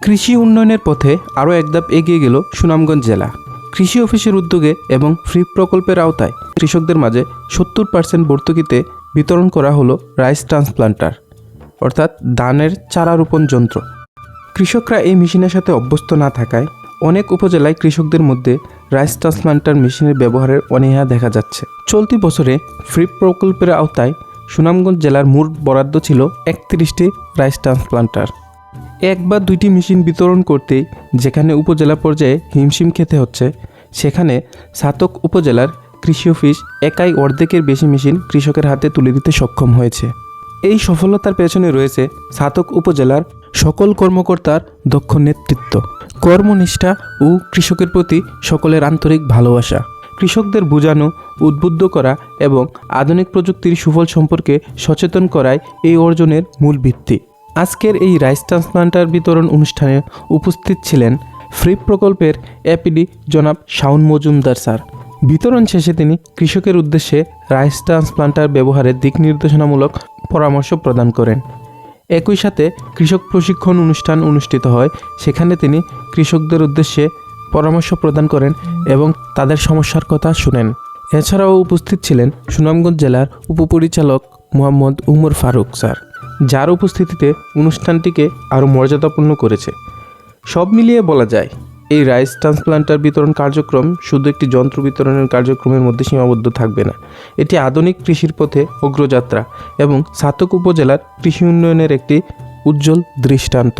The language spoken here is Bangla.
কৃষি উন্নয়নের পথে আরও এক ধাপ এগিয়ে গেল সুনামগঞ্জ জেলা। কৃষি অফিসের উদ্যোগে এবং ফ্রি প্রকল্পের আওতায় কৃষকদের মাঝে 70% ভর্তুকিতে বিতরণ করা হলো রাইস ট্রান্সপ্লান্টার, অর্থাৎ ধানের চারা রোপণ যন্ত্র। কৃষকরা এই মেশিনের সাথে অভ্যস্ত না থাকায় অনেক উপজেলায় কৃষকদের মধ্যে রাইস ট্রান্সপ্লান্টার মেশিনের ব্যবহারের অনীহা দেখা যাচ্ছে। চলতি বছরে ফ্রি প্রকল্পের আওতায় সুনামগঞ্জ জেলার মোট বরাদ্দ ছিল 31টি রাইস ট্রান্সপ্লান্টার। এক বা দুইটি মেশিন বিতরণ করতেই যেখানে উপজেলা পর্যায়ে হিমশিম খেতে হচ্ছে, সেখানে ছাতক উপজেলার কৃষি অফিস একাই অর্ধেকের বেশি মেশিন কৃষকের হাতে তুলে দিতে সক্ষম হয়েছে। এই সফলতার পেছনে রয়েছে ছাতক উপজেলার সকল কর্মকর্তার দক্ষ নেতৃত্ব, কর্মনিষ্ঠা ও কৃষকের প্রতি সকলের আন্তরিক ভালোবাসা। কৃষকদের বোঝানো, উদ্বুদ্ধ করা এবং আধুনিক প্রযুক্তির সুফল সম্পর্কে সচেতন করাই এই অর্জনের মূল ভিত্তি। আজকের এই রাইস ট্রান্সপ্লান্টার বিতরণ অনুষ্ঠানে উপস্থিত ছিলেন ফ্রি প্রকল্পের এপিডি জনাব শাওন মজুমদার স্যার। বিতরণ শেষে তিনি কৃষকের উদ্দেশ্যে রাইস ট্রান্সপ্লান্টার ব্যবহারের দিক নির্দেশনামূলক পরামর্শ প্রদান করেন। একই সাথে কৃষক প্রশিক্ষণ অনুষ্ঠান অনুষ্ঠিত হয়, সেখানে তিনি কৃষকদের উদ্দেশ্যে পরামর্শ প্রদান করেন এবং তাদের সমস্যার কথা শুনেন। এছাড়াও উপস্থিত ছিলেন সুনামগঞ্জ জেলার উপপরিচালক মোহাম্মদ উমর ফারুক স্যার, যার উপস্থিতিতে অনুষ্ঠানটিকে আরও মর্যাদাপূর্ণ করেছে। সব মিলিয়ে বলা যায়, এই রাইস ট্রান্সপ্লান্টার বিতরণ কার্যক্রম শুধু একটি যন্ত্র বিতরণের কার্যক্রমের মধ্যে সীমাবদ্ধ থাকবে না। এটি আধুনিক কৃষির পথে অগ্রযাত্রা এবং ছাতক উপজেলার কৃষি উন্নয়নের একটি উজ্জ্বল দৃষ্টান্ত।